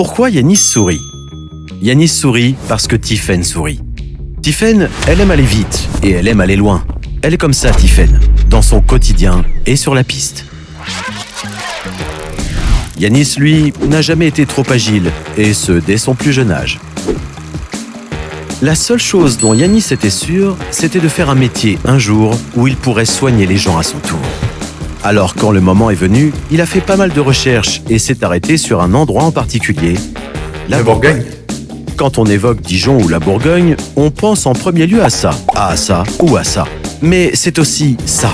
Pourquoi Yanis sourit? Yanis sourit parce que Tiffaine sourit. Tiffaine, elle aime aller vite et elle aime aller loin. Elle est comme ça, Tiffaine, dans son quotidien et sur la piste. Yanis, lui, n'a jamais été trop agile, et ce, dès son plus jeune âge. La seule chose dont Yanis était sûr, c'était de faire un métier un jour où il pourrait soigner les gens à son tour. Alors, quand le moment est venu, il a fait pas mal de recherches et s'est arrêté sur un endroit en particulier, La Bourgogne. Quand on évoque Dijon ou la Bourgogne, on pense en premier lieu à ça ou à ça. Mais c'est aussi ça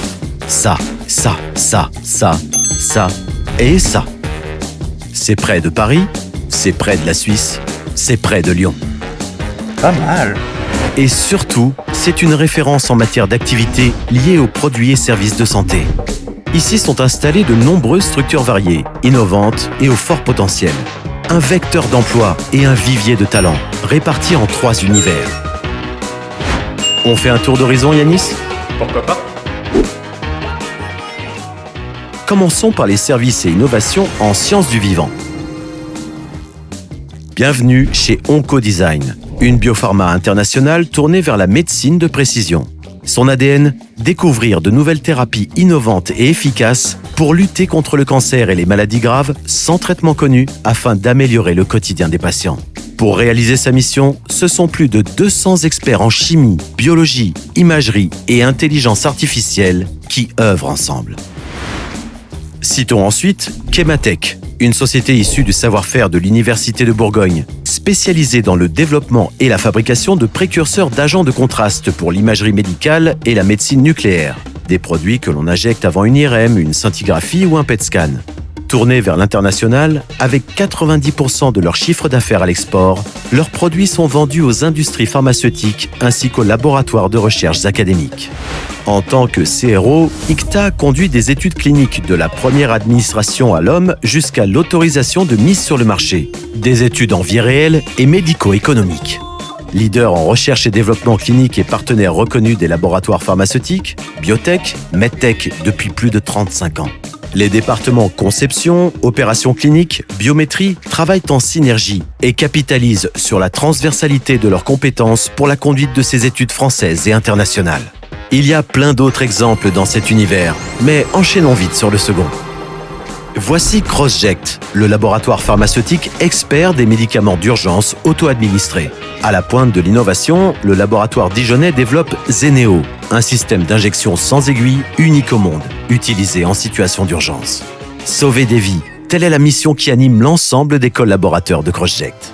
et ça. C'est près de Paris, c'est près de la Suisse, c'est près de Lyon. Pas mal. Et surtout, c'est une référence en matière d'activités liées aux produits et services de santé. Ici sont installées de nombreuses structures variées, innovantes et au fort potentiel. Un vecteur d'emploi et un vivier de talents, répartis en 3 univers. On fait un tour d'horizon, Yanis? Pourquoi pas? Commençons par les services et innovations en sciences du vivant. Bienvenue chez Oncodesign, une biopharma internationale tournée vers la médecine de précision. Son ADN, découvrir de nouvelles thérapies innovantes et efficaces pour lutter contre le cancer et les maladies graves sans traitement connu afin d'améliorer le quotidien des patients. Pour réaliser sa mission, ce sont plus de 200 experts en chimie, biologie, imagerie et intelligence artificielle qui œuvrent ensemble. Citons ensuite Chematech, une société issue du savoir-faire de l'Université de Bourgogne, spécialisée dans le développement et la fabrication de précurseurs d'agents de contraste pour l'imagerie médicale et la médecine nucléaire, des produits que l'on injecte avant une IRM, une scintigraphie ou un PET scan. Tournés vers l'international, avec 90% de leur chiffre d'affaires à l'export, leurs produits sont vendus aux industries pharmaceutiques ainsi qu'aux laboratoires de recherche académiques. En tant que CRO, ICTA conduit des études cliniques de la première administration à l'homme jusqu'à l'autorisation de mise sur le marché, des études en vie réelle et médico-économiques. Leader en recherche et développement clinique et partenaire reconnu des laboratoires pharmaceutiques, biotech, medtech depuis plus de 35 ans. Les départements conception, opérations cliniques, biométrie travaillent en synergie et capitalisent sur la transversalité de leurs compétences pour la conduite de ces études françaises et internationales. Il y a plein d'autres exemples dans cet univers, mais enchaînons vite sur le second. Voici CrossJect, le laboratoire pharmaceutique expert des médicaments d'urgence auto-administrés. À la pointe de l'innovation, le laboratoire dijonnais développe Zeneo, un système d'injection sans aiguille unique au monde, utilisé en situation d'urgence. Sauver des vies, telle est la mission qui anime l'ensemble des collaborateurs de CrossJect.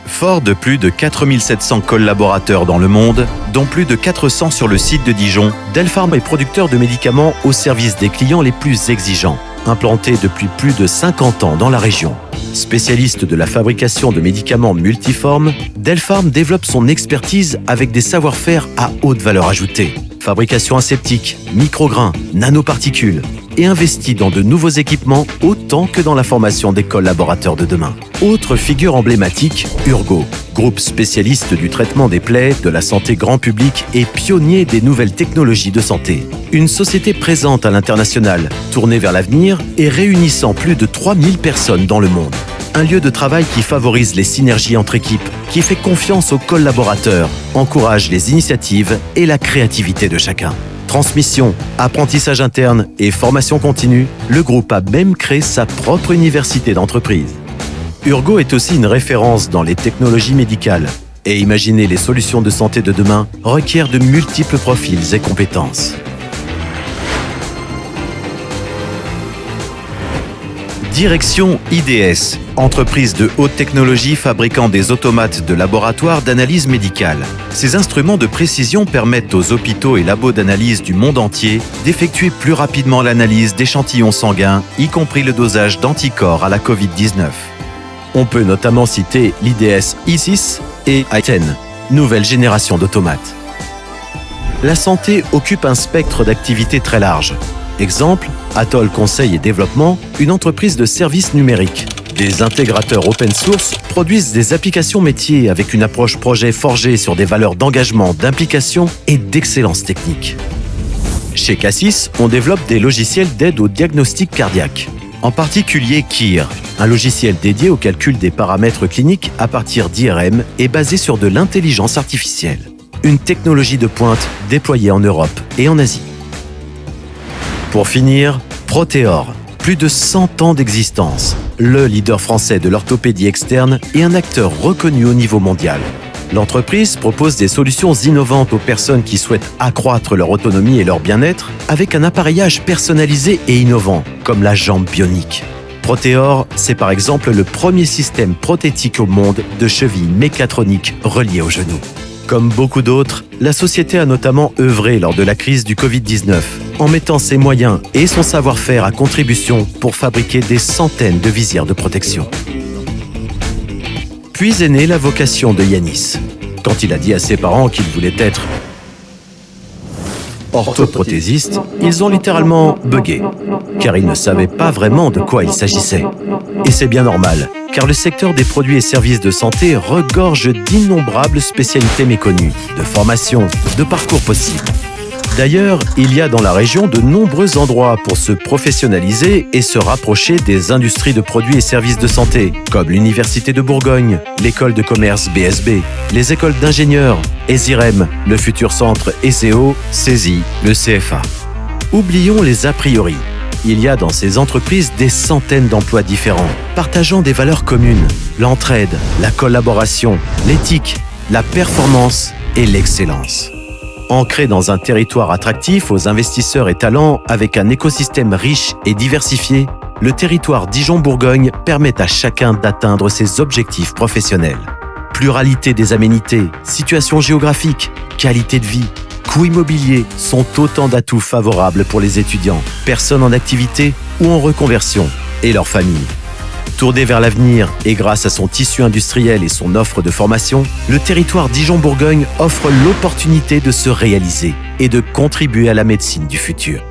Fort de plus de 4700 collaborateurs dans le monde, dont plus de 400 sur le site de Dijon, Delpharm est producteur de médicaments au service des clients les plus exigeants, implanté depuis plus de 50 ans dans la région. Spécialiste de la fabrication de médicaments multiformes, Delpharm développe son expertise avec des savoir-faire à haute valeur ajoutée. Fabrication aseptique, micrograins, nanoparticules et investit dans de nouveaux équipements autant que dans la formation des collaborateurs de demain. Autre figure emblématique, Urgo, groupe spécialiste du traitement des plaies, de la santé grand public et pionnier des nouvelles technologies de santé. Une société présente à l'international, tournée vers l'avenir et réunissant plus de 3000 personnes dans le monde. Un lieu de travail qui favorise les synergies entre équipes, qui fait confiance aux collaborateurs, encourage les initiatives et la créativité de chacun. Transmission, apprentissage interne et formation continue, le groupe a même créé sa propre université d'entreprise. Urgo est aussi une référence dans les technologies médicales. Et imaginer les solutions de santé de demain requiert de multiples profils et compétences. Direction IDS, entreprise de haute technologie fabriquant des automates de laboratoire d'analyse médicale. Ces instruments de précision permettent aux hôpitaux et labos d'analyse du monde entier d'effectuer plus rapidement l'analyse d'échantillons sanguins, y compris le dosage d'anticorps à la Covid-19. On peut notamment citer l'IDS I6 et I10, nouvelle génération d'automates. La santé occupe un spectre d'activités très large. Exemple, Atoll Conseil et Développement, une entreprise de services numériques. Des intégrateurs open source produisent des applications métiers avec une approche projet forgée sur des valeurs d'engagement, d'implication et d'excellence technique. Chez Cassis, on développe des logiciels d'aide au diagnostic cardiaque. En particulier Kyr, un logiciel dédié au calcul des paramètres cliniques à partir d'IRM et basé sur de l'intelligence artificielle. Une technologie de pointe déployée en Europe et en Asie. Pour finir, Proteor, plus de 100 ans d'existence, le leader français de l'orthopédie externe et un acteur reconnu au niveau mondial. L'entreprise propose des solutions innovantes aux personnes qui souhaitent accroître leur autonomie et leur bien-être avec un appareillage personnalisé et innovant, comme la jambe bionique. Proteor, c'est par exemple le premier système prothétique au monde de cheville mécatronique reliée au genou. Comme beaucoup d'autres, la société a notamment œuvré lors de la crise du Covid-19, en mettant ses moyens et son savoir-faire à contribution pour fabriquer des centaines de visières de protection. Puis est née la vocation de Yanis. Quand il a dit à ses parents qu'il voulait être orthoprothésiste, ils ont littéralement bugué, car ils ne savaient pas vraiment de quoi il s'agissait. Et c'est bien normal, car le secteur des produits et services de santé regorge d'innombrables spécialités méconnues, de formations, de parcours possibles. D'ailleurs, il y a dans la région de nombreux endroits pour se professionnaliser et se rapprocher des industries de produits et services de santé, comme l'Université de Bourgogne, l'École de commerce BSB, les écoles d'ingénieurs, ESIREM, le futur centre ECO, CESI, le CFA. Oublions les a priori. Il y a dans ces entreprises des centaines d'emplois différents, partageant des valeurs communes, l'entraide, la collaboration, l'éthique, la performance et l'excellence. Ancré dans un territoire attractif aux investisseurs et talents avec un écosystème riche et diversifié, le territoire Dijon-Bourgogne permet à chacun d'atteindre ses objectifs professionnels. Pluralité des aménités, situation géographique, qualité de vie, coûts immobiliers sont autant d'atouts favorables pour les étudiants, personnes en activité ou en reconversion et leurs familles. Tourné vers l'avenir et grâce à son tissu industriel et son offre de formation, le territoire Dijon-Bourgogne offre l'opportunité de se réaliser et de contribuer à la médecine du futur.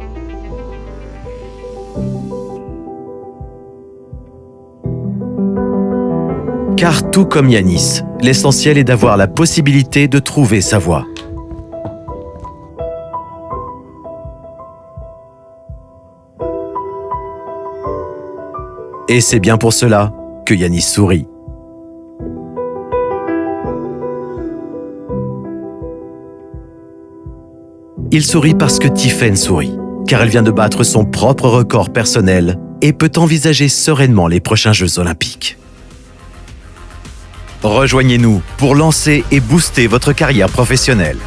Car tout comme Yanis, l'essentiel est d'avoir la possibilité de trouver sa voie. Et c'est bien pour cela que Yanis sourit. Il sourit parce que Tiffaine sourit, car elle vient de battre son propre record personnel et peut envisager sereinement les prochains Jeux Olympiques. Rejoignez-nous pour lancer et booster votre carrière professionnelle.